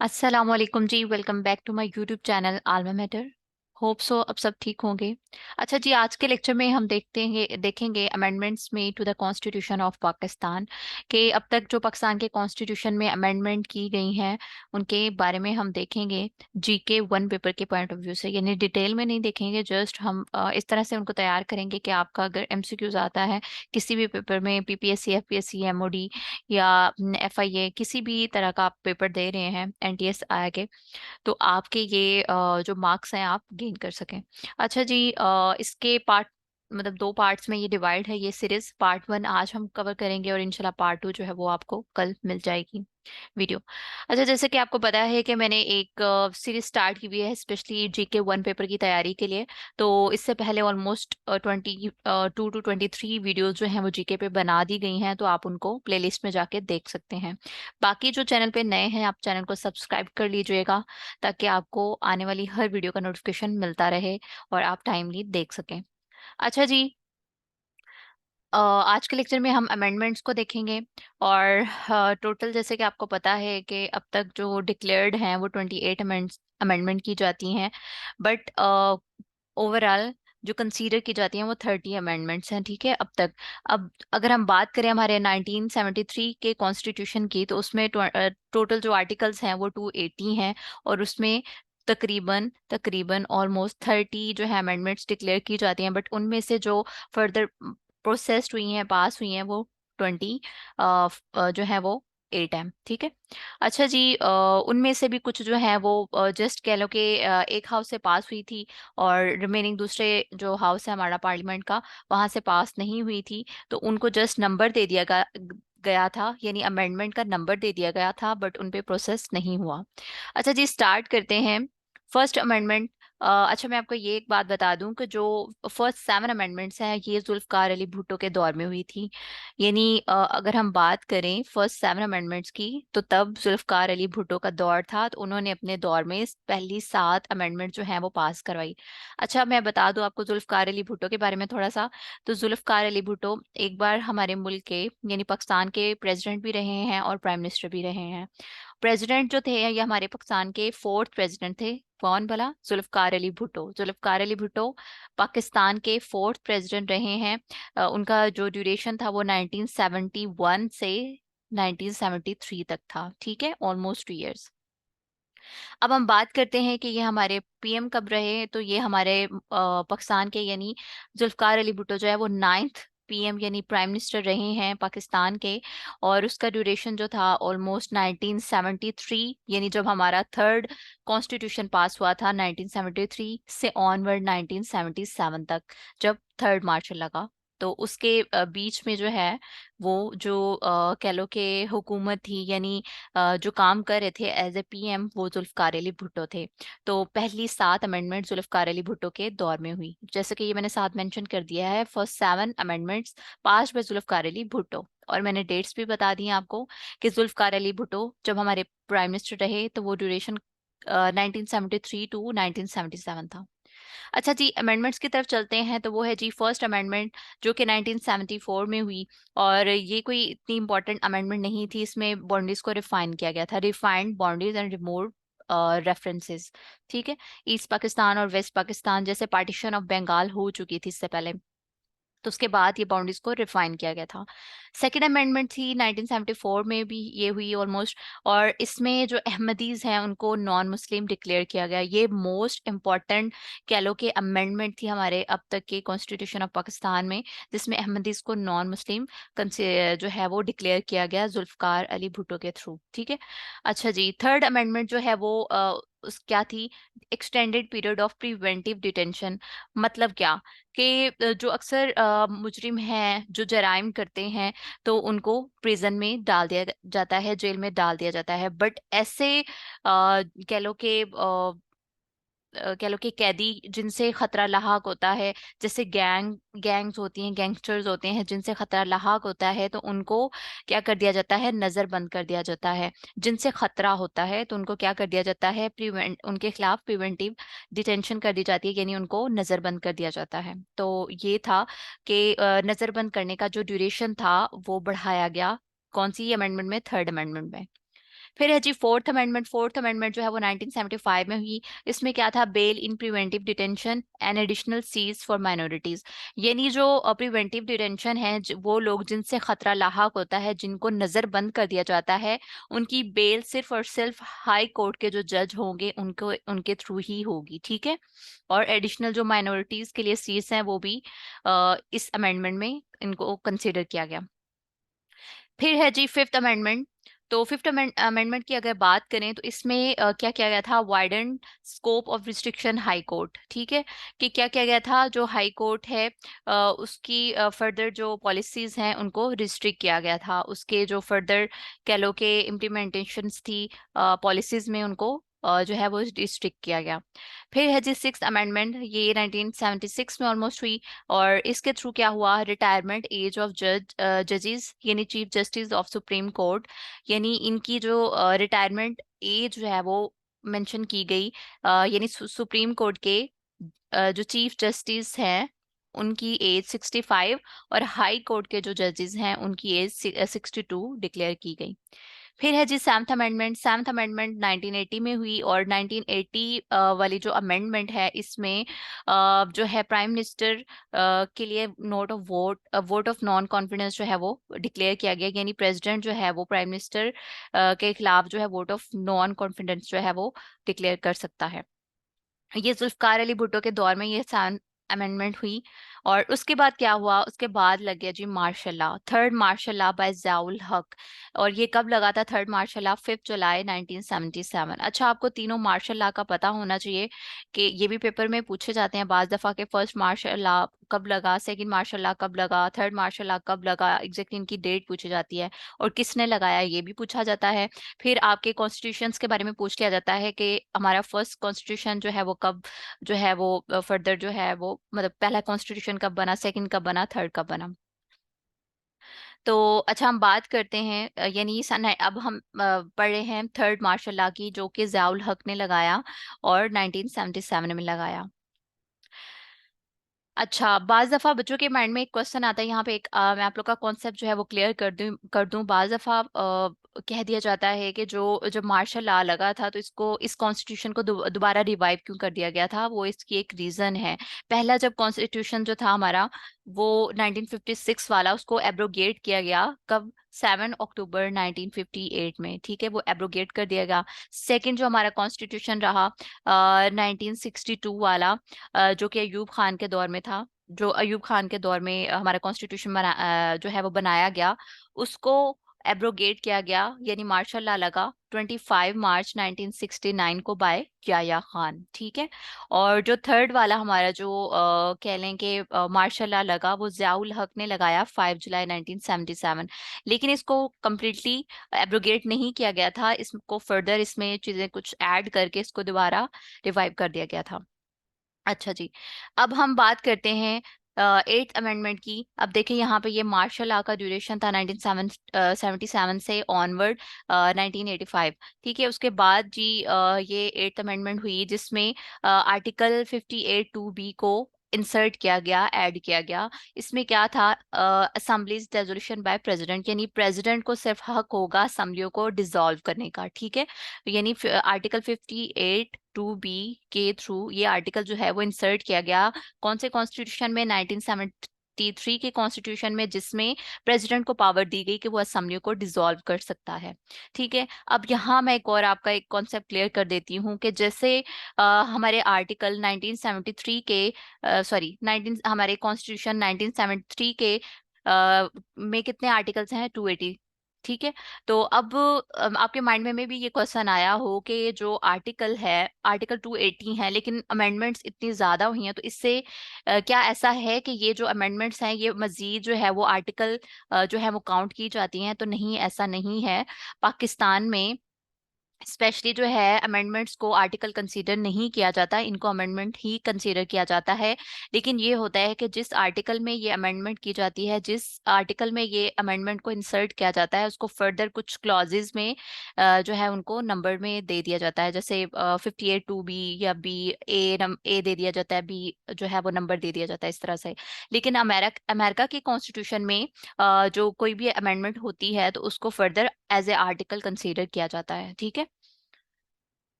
अस्सलाम वालेकुम जी। Welcome back to my YouTube channel Alma Mater. Hope so अब सब ठीक होंगे। अच्छा जी, आज के लेक्चर में हम देखेंगे अमेंडमेंट्स में to the constitution of Pakistan के अब तक जो पाकिस्तान के कॉन्स्टिट्यूशन में अमेंडमेंट की गई हैं उनके बारे में हम देखेंगे जीके वन पेपर के पॉइंट ऑफ व्यू से, यानी डिटेल में नहीं देखेंगे। जस्ट हम इस तरह से उनको तैयार करेंगे कि आपका अगर एमसीक्यूज आता है किसी भी पेपर में, पीपीएससी, एफपीएससी, एमओडी या एफआईए, किसी भी तरह का आप पेपर दे रहे हैं एनटीएस आगे, तो आपके ये जो मार्क्स हैं आप गेन कर सकें। अच्छा जी, इसके पार्ट मतलब दो पार्ट्स में ये डिवाइड है ये सीरीज। पार्ट वन आज हम कवर करेंगे और इंशाल्लाह पार्ट टू जो है वो आपको कल मिल जाएगी वीडियो। अच्छा, जैसे कि आपको पता है कि मैंने एक सीरीज स्टार्ट की हुई है स्पेशली जीके वन पेपर की तैयारी के लिए। तो इससे पहले ऑलमोस्ट 22 to 23 वीडियोस जो हैं वो जीके पे बना दी गई हैं, तो आप उनको प्लेलिस्ट में जाके देख सकते हैं। बाकी जो चैनल पे नए हैं आप चैनल को सब्सक्राइब कर लीजिएगा ताकि आपको आने वाली हर वीडियो का नोटिफिकेशन मिलता रहे और आप टाइमली देख सकें। अच्छा जी, आज के लेक्चर में हम अमेंडमेंट्स को देखेंगे और टोटल जैसे कि आपको पता है कि अब तक जो डिक्लेयर्ड हैं वो 28 अमेंडमेंट की जाती हैं, बट ओवरऑल जो कंसीडर की जाती हैं वो 30 अमेंडमेंट्स हैं, ठीक है अब तक। अब अगर हम बात करें हमारे 1973 के कॉन्स्टिट्यूशन की, तो उसमें टोटल जो आर्टिकल्स हैं वो 280 हैं और उसमें तकरीबन तकरीबन ऑलमोस्ट 30 जो है अमेंडमेंट्स डिक्लेयर की जाती हैं, बट उनमें से जो फर्दर प्रोसेस्ड हुई हैं, पास हुई हैं, वो 20 जो है वो 8 है, ठीक है। अच्छा जी, उनमें से भी कुछ जो है वो जस्ट कह लो कि एक हाउस से पास हुई थी और रिमेनिंग दूसरे जो हाउस है हमारा पार्लियामेंट का, वहां से पास नहीं हुई थी। तो उनको जस्ट नंबर दे दिया गया था, यानी अमेंडमेंट का नंबर दे दिया गया था, बट उन पे प्रोसेस नहीं हुआ। अच्छा जी, स्टार्ट करते हैं फर्स्ट अमेंडमेंट। अच्छा, मैं आपको ये एक बात बता दूं कि जो फर्स्ट 7 अमेंडमेंट्स हैं ये जुल्फकार अली भुट्टो के दौर में हुई थी। यानी अगर हम बात करें फर्स्ट 7 अमेंडमेंट्स की, तो तब जुल्फकार अली भुट्टो का दौर था, तो उन्होंने अपने दौर में पहली 7 अमेंडमेंट जो हैं वो पास करवाई। अच्छा, मैं बता दूं आपको जुल्फकार अली भुट्टो के बारे में थोड़ा सा। तो जुल्फकार अली भुट्टो एक बार हमारे मुल्क के यानी पाकिस्तान के प्रेसिडेंट भी रहे हैं और प्राइम मिनिस्टर भी रहे हैं। प्रेसिडेंट जो थे ये हमारे पाकिस्तान के फोर्थ प्रेसिडेंट थे। कौन भला? जुल्फकार अली भुट्टो। जुल्फकार अली भुट्टो पाकिस्तान के फोर्थ प्रेसिडेंट रहे हैं। उनका जो ड्यूरेशन था वो 1971 से 1973 तक था, ठीक है, ऑलमोस्ट 2 इयर्स। अब हम बात करते हैं कि ये हमारे पीएम कब रहे, तो ये हमारे पाकिस्तान के यानी जुल्फकार अली भुट्टो जो है वो 9th पीएम यानी प्राइम मिनिस्टर रहे हैं पाकिस्तान के। और उसका ड्यूरेशन जो था ऑलमोस्ट 1973, यानी जब हमारा थर्ड कॉन्स्टिट्यूशन पास हुआ था 1973 से ऑनवर्ड 1977 तक, जब थर्ड मार्शल लगा। तो उसके बीच में जो है वो जो कह लो कि हुकूमत थी, यानी जो काम कर रहे थे एज ए पीएम, वो जुल्फकार अली भुट्टो थे। तो पहली 7 अमेंडमेंट जुल्फकार अली भुट्टो के दौर में हुई, जैसे कि ये मैंने साथ मेंशन कर दिया है, फर्स्ट 7 अमेंडमेंट्स पास बाय जुल्फकार अली भुट्टो। और मैंने डेट्स भी बता दी हैं आपको कि जुल्फकार अली भुट्टो जब हमारे प्राइम मिनिस्टर रहे तो वो ड्यूरेशन 1973 to 1977 था। अच्छा जी, अमेंडमेंट्स की तरफ चलते हैं, तो वो है जी फर्स्ट अमेंडमेंट जो कि 1974 में हुई। और ये कोई इतनी इंपॉर्टेंट अमेंडमेंट नहीं थी, इसमें बाउंड्रीज को रिफाइन किया गया था, refined boundaries and remove references, ठीक है। ईस्ट पाकिस्तान और वेस्ट पाकिस्तान जैसे पार्टीशन ऑफ बंगाल हो चुकी थी इससे पहले, तो उसके बाद ये बाउंड्रीज को रिफाइन किया गया था। सेकेंड अमेंडमेंट थी 1974 में भी ये हुई ऑलमोस्ट, और इसमें जो अहमदीज हैं उनको नॉन मुस्लिम डिक्लेयर किया गया। ये मोस्ट इम्पॉर्टेंट कह लो कि अमेंडमेंट थी हमारे अब तक के कॉन्स्टिट्यूशन ऑफ पाकिस्तान में, जिसमें अहमदीज को नॉन मुस्लिम जो है वो डिक्लेयर किया गया जुल्फकार अली भुट्टो के थ्रू, ठीक है। अच्छा जी, थर्ड अमेंडमेंट जो है वो क्या थी? Extended period of preventive detention. मतलब क्या कि जो अक्सर मुजरिम हैं जो जराइम करते हैं, तो उनको प्रिजन में डाल दिया जाता है, जेल में डाल दिया जाता है, बट ऐसे कह लो कि कह लो कि कैदी जिनसे खतरा लाहक होता है, जैसे गैंग्स होती हैं, गैंगस्टर्स होते हैं जिनसे खतरा लाहक होता है, तो उनको क्या कर दिया जाता है? नजरबंद कर दिया जाता है। जिनसे खतरा होता है तो उनको क्या कर दिया जाता है? प्रिवेंट उनके खिलाफ प्रिवेंटिव डिटेंशन कर दी जाती है, यानी उनको नजरबंद कर दिया जाता है। तो ये था कि नजरबंद करने का जो ड्यूरेशन था वो बढ़ाया गया। कौन सी अमेंडमेंट में? थर्ड अमेंडमेंट में। फिर है जी फोर्थ अमेंडमेंट। फोर्थ अमेंडमेंट जो है वो 1975 में हुई। इसमें क्या था, bail in preventive detention and additional सीज फॉर माइनॉरिटीज। यानी जो प्रिवेंटिव डिटेंशन है, वो लोग जिनसे खतरा लाहक होता है, जिनको नजरबंद कर दिया जाता है, उनकी बेल सिर्फ और सिर्फ हाई कोर्ट के जो जज होंगे उनको उनके थ्रू ही होगी, ठीक है। और एडिशनल जो माइनॉरिटीज के लिए सीट्स हैं वो भी इस अमेंडमेंट में इनको कंसिडर किया गया। फिर है जी फिफ्थ अमेंडमेंट। तो फिफ्थ अमेंडमेंट की अगर बात करें तो इसमें क्या किया गया था, widen scope of restriction high court, ठीक है। कि क्या किया गया था, जो हाई कोर्ट है उसकी फर्दर जो पॉलिसीज हैं उनको रिस्ट्रिक्ट किया गया था, उसके जो फर्दर कह लो के इम्प्लीमेंटेशंस थी पॉलिसीज में, उनको जो है वो रिस्ट्रिक्ट किया गया। फिर है जी सिक्स अमेंडमेंट, ये 1976 में ऑलमोस्ट हुई। और इसके थ्रू क्या हुआ, रिटायरमेंट एज ऑफ जजेस यानी chief justice of supreme court, यानी इनकी जो रिटायरमेंट एज जो है वो मेंशन की गई। यानी सुप्रीम कोर्ट के जो चीफ जस्टिस हैं उनकी एज 65, और हाई कोर्ट के जो जजेस हैं उनकी एज 62 डिक्लेयर की गई। फिर है जी सेवंथ अमेंडमेंट। सेवंथ अमेंडमेंट 1980 में हुई। और 1980 वाली जो अमेंडमेंट है इसमें जो है प्राइम मिनिस्टर के लिए note of vote vote of non confidence जो है वो डिक्लेयर किया गया। यानी प्रेसिडेंट जो है वो प्राइम मिनिस्टर के खिलाफ जो है वोट ऑफ नॉन कॉन्फिडेंस जो है वो डिक्लेयर कर सकता है। ये जुल्फकार अली भुट्टो के दौर में ये सेवन अमेंडमेंट हुई। और उसके बाद क्या हुआ, उसके बाद लग गया जी martial law, third martial law by Ziaul Haq. और ये कब लगा था थर्ड मार्शल लॉ, 5 जुलाई 1977। अच्छा, आपको तीनों मार्शल लॉ का पता होना चाहिए कि ये भी पेपर में पूछे जाते हैं बाज दफा के, फर्स्ट मार्शल लॉ कब लगा, सेकंड मार्शल लॉ कब लगा, थर्ड मार्शल लॉ कब लगा, एग्जैक्टली इनकी डेट पूछी जाती है। और किसने लगाया ये भी पूछा जाता है। फिर आपके कॉन्स्टिट्यूशंस के बारे में पूछ लिया जाता है कि हमारा फर्स्ट कॉन्स्टिट्यूशन जो है वो कब जो है वो फर्दर जो है वो मतलब पहला कॉन्स्टिट्यूशन कब बना, सेकंड कब बना, थर्ड कब बना। तो अच्छा, हम बात करते हैं यानी सन है, अब हम पढ़ रहे हैं थर्ड मार्शल लॉ की, जो कि ज़ियाउल हक ने लगाया और 1977 में लगाया। अच्छा, बाज दफा बच्चों के माइंड में एक क्वेश्चन आता है यहाँ पे, एक मैं आप लोग का कॉन्सेप्ट जो है वो क्लियर कर दूं। बाज दफा कह दिया जाता है कि जो जब मार्शल लॉ लगा था तो इसको, इस कॉन्स्टिट्यूशन को दोबारा रिवाइव क्यों कर दिया गया था, वो इसकी एक रीजन है। पहला जब कॉन्स्टिट्यूशन जो था हमारा वो 1956 वाला, उसको एब्रोगेट किया गया कब, 7 अक्टूबर 1958 में, ठीक है, वो एब्रोगेट कर दिया गया। सेकंड जो हमारा कॉन्स्टिट्यूशन रहा 1962 वाला, जो कि अयूब खान के दौर में था, जो अयूब खान के दौर में हमारा कॉन्स्टिट्यूशन जो है वो बनाया गया, उसको एब्रोगेट किया गया, यानी मार्शल लॉ लगा 25 मार्च 1969 को बाय याया खान, ठीक है। और जो थर्ड वाला हमारा जो कह लें कि मार्शल लॉ लगा, वो ज़ियाउल हक ने लगाया 5 जुलाई 1977। लेकिन इसको कम्प्लीटली एब्रोगेट नहीं किया गया था, इसको फर्दर इसमें चीज़ें कुछ ऐड करके इसको दोबारा रिवाइव कर दिया गया था। अच्छा जी, अब हम बात करते हैं एट्थ अमेंडमेंट की। अब देखें यहाँ पे, ये मार्शल लॉ का ड्यूरेशन था 1977 से ऑनवर्ड 1985, ठीक है। उसके बाद जी ये एट्थ अमेंडमेंट हुई, जिसमें आर्टिकल 58 2B को इंसर्ट किया गया, ऐड किया गया। इसमें क्या था, असेंबलीज रेजोल्यूशन बाय प्रेसिडेंट, यानी प्रेसिडेंट को सिर्फ हक होगा असेंबलियों को डिसॉल्व करने का, ठीक है। यानी आर्टिकल 58 2B के थ्रू ये आर्टिकल जो है वो इंसर्ट किया गया, कौन से कॉन्स्टिट्यूशन में, 1973 के कॉन्स्टिट्यूशन में, जिसमें प्रेसिडेंट को पावर दी गई कि वो असेंबली को डिसॉल्व कर सकता है, ठीक है। अब यहाँ मैं एक और आपका एक कॉन्सेप्ट क्लियर कर देती हूँ कि जैसे हमारे आर्टिकल 1973 के सॉरी 19 हमारे कॉन्स्टिट्यूशन 1973 के में कितने आर्टिकल्स हैं, 280, ठीक है। तो अब आपके माइंड में भी ये क्वेश्चन आया हो कि ये जो आर्टिकल है, आर्टिकल 280 है, लेकिन अमेंडमेंट्स इतनी ज्यादा हुई हैं, तो इससे क्या ऐसा है कि ये जो अमेंडमेंट्स हैं ये मजीद जो है वो आर्टिकल जो है वो काउंट की जाती हैं? तो नहीं, ऐसा नहीं है। पाकिस्तान में स्पेशली जो है अमेंडमेंट्स को आर्टिकल कंसीडर नहीं किया जाता, इनको अमेंडमेंट ही कंसीडर किया जाता है। लेकिन ये होता है कि जिस आर्टिकल में ये अमेंडमेंट की जाती है, जिस आर्टिकल में ये अमेंडमेंट को इंसर्ट किया जाता है, उसको फर्दर कुछ क्लॉजेज में जो है उनको नंबर में दे दिया जाता है। जैसे 58(2)(b) या बी ए दे दिया जाता है, बी जो है वो नंबर दे दिया जाता है, इस तरह से। लेकिन अमेरिका की कॉन्स्टिट्यूशन में जो कोई भी अमेंडमेंट होती है तो उसको further as a article consider किया जाता है। ठीक है।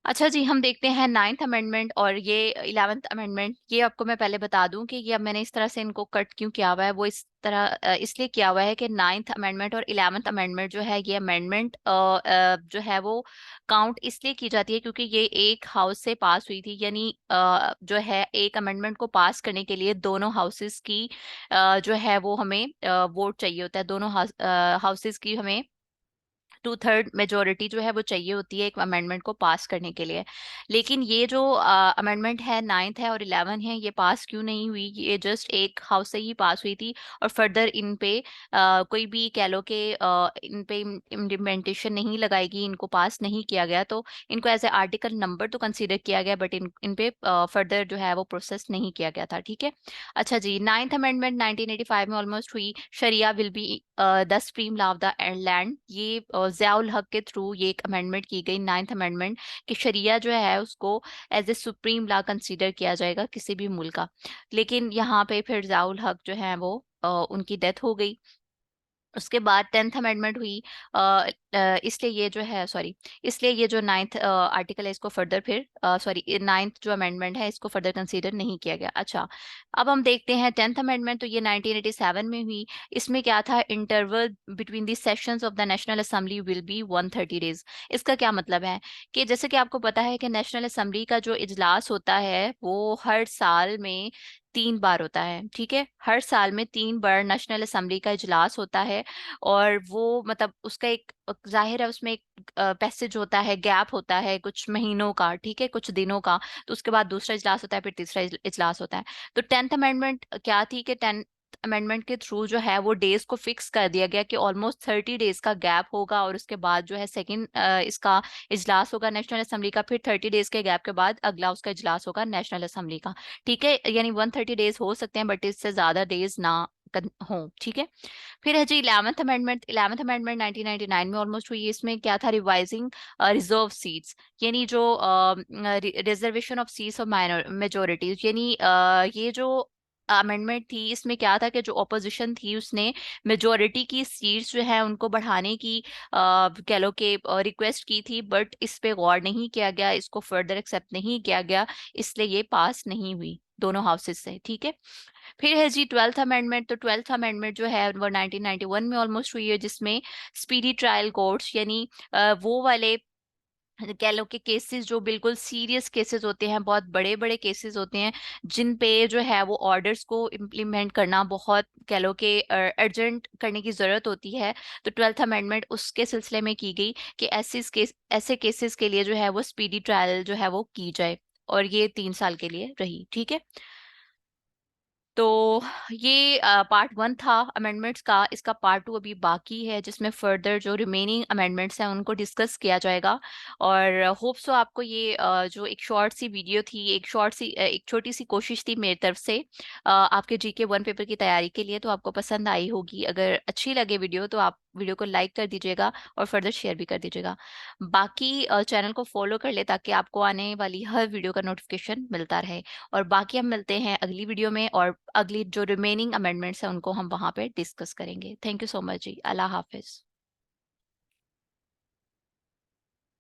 अच्छा जी, हम देखते हैं नाइन्थ अमेंडमेंट और ये 11th अमेंडमेंट। ये आपको मैं पहले बता दूं कि ये अब मैंने इस तरह से इनको कट क्यों किया हुआ है। वो इस तरह इसलिए किया हुआ है कि नाइन्थ अमेंडमेंट और 11th अमेंडमेंट जो है, ये अमेंडमेंट जो है वो काउंट इसलिए की जाती है क्योंकि ये एक हाउस से पास हुई थी। यानी जो है एक अमेंडमेंट को पास करने के लिए दोनों हाउसेस की जो है वो हमें वोट चाहिए होता है। दोनों हाउसेस की हमें 2/3 मेजोरिटी जो है वो चाहिए होती है एक अमेंडमेंट को पास करने के लिए। लेकिन ये जो अमेंडमेंट है, नाइन्थ है और 11 है, ये पास क्यों नहीं हुई? ये जस्ट एक हाउस से ही पास हुई थी और फर्दर इन पे कोई भी कह लो कि इन पे इम्प्लीमेंटेशन नहीं लगाएगी, इनको पास नहीं किया गया, तो इनको एज ए आर्टिकल नंबर तो कंसीडर किया गया, बट इन पे फर्दर जो है वो प्रोसेस नहीं किया गया था। ठीक है। अच्छा जी, नाइन्थ अमेंडमेंट 1985 में ऑलमोस्ट हुई। Sharia will be the supreme law of the land. ये ज़ियाउल हक के थ्रू ये एक अमेंडमेंट की गई, नाइन्थ अमेंडमेंट, कि शरिया जो है उसको as a supreme law consider किया जाएगा किसी भी मुल्क का। लेकिन यहाँ पे फिर ज़ियाउल हक जो है वो उनकी डेथ हो गई। उसके बाद 10th अमेंडमेंट हुई। इसलिए ये जो है, सॉरी, इसलिए ये जो नाइन्थ आर्टिकल है इसको फर्दर फिर सॉरी नाइन्थ जो अमेंडमेंट है इसको फर्दर कंसीडर नहीं किया गया। अच्छा, अब हम देखते हैं 10th अमेंडमेंट। तो ये 1987 में हुई। इसमें क्या था? Interval between the sessions of the national assembly will be 130 days. इसका क्या मतलब है कि जैसे कि आपको पता है कि नेशनल असेंबली का जो इजलास होता है वो हर साल में 3 बार होता है। ठीक है, हर साल में 3 बार नेशनल असेंबली का इजलास होता है। और वो मतलब उसका एक जाहिर है उसमें एक पैसेज होता है, गैप होता है कुछ महीनों का, ठीक है, कुछ दिनों का। तो उसके बाद दूसरा इजलास होता है, फिर तीसरा इजलास होता है। तो 10th अमेंडमेंट क्या थी कि 10th अमेंडमेंट के थ्रू जो है वो डेज को फिक्स कर दिया गया कि ऑलमोस्ट 30 डेज का गैप होगा और उसके बाद जो है सेकंड इसका इजलास होगा नेशनल असेंबली का। फिर 30 डेज के गैप के बाद अगला उसका इजलास होगा नेशनल असेंबली का। ठीक है, यानी 130 डेज हो सकते हैं बट इससे ज्यादा डेज ना हो। ठीक है। फिर है जी 11th अमेंडमेंट 1999 में ऑलमोस्ट हुई। इसमें क्या था? रिवाइजिंग रिजर्व सीट्स, यानी जो reservation of seats of minor majorities. यानी ये जो अमेंडमेंट थी इसमें क्या था कि जो ऑपोजिशन थी उसने मेजोरिटी की सीट्स जो है उनको बढ़ाने की कह लो कि रिक्वेस्ट की थी, बट इस पे गौर नहीं किया गया, इसको फर्दर एक्सेप्ट नहीं किया गया, इसलिए ये पास नहीं हुई दोनों हाउसेस से। ठीक है। फिर है जी 12th अमेंडमेंट। तो 12th अमेंडमेंट जो है वो 1991 में ऑलमोस्ट हुई है, जिसमें स्पीडी ट्रायल कोर्ट्स, यानी वो वाले कह लो कि केसेस जो बिल्कुल सीरियस केसेस होते हैं, बहुत बड़े बड़े केसेस होते हैं, जिन पे जो है वो ऑर्डर्स को इम्प्लीमेंट करना बहुत कह लो कि अर्जेंट करने की जरूरत होती है। तो 12th अमेंडमेंट उसके सिलसिले में की गई कि ऐसे केसेस के लिए जो है वो स्पीडी ट्रायल जो है वो की जाए, और ये 3 साल के लिए रही। ठीक है। तो ये पार्ट 1 था अमेंडमेंट्स का। इसका पार्ट 2 अभी बाकी है, जिसमें फर्दर जो रिमेनिंग अमेंडमेंट्स हैं उनको डिस्कस किया जाएगा। और होप सो आपको ये जो एक शॉर्ट सी वीडियो थी, एक छोटी सी कोशिश थी मेरी तरफ से आपके GK 1 पेपर की तैयारी के लिए, तो आपको पसंद आई होगी। अगर अच्छी लगे वीडियो तो आप वीडियो को लाइक कर दीजिएगा और फर्दर शेयर भी कर दीजिएगा। बाकी चैनल को फॉलो कर ले ताकि आपको आने वाली हर वीडियो का नोटिफिकेशन मिलता रहे। और बाकी हम मिलते हैं अगली वीडियो में, और अगली जो रिमेनिंग अमेंडमेंट्स हैं उनको हम वहां पे डिस्कस करेंगे। थैंक यू सो मच जी। अल्लाह हाफिज।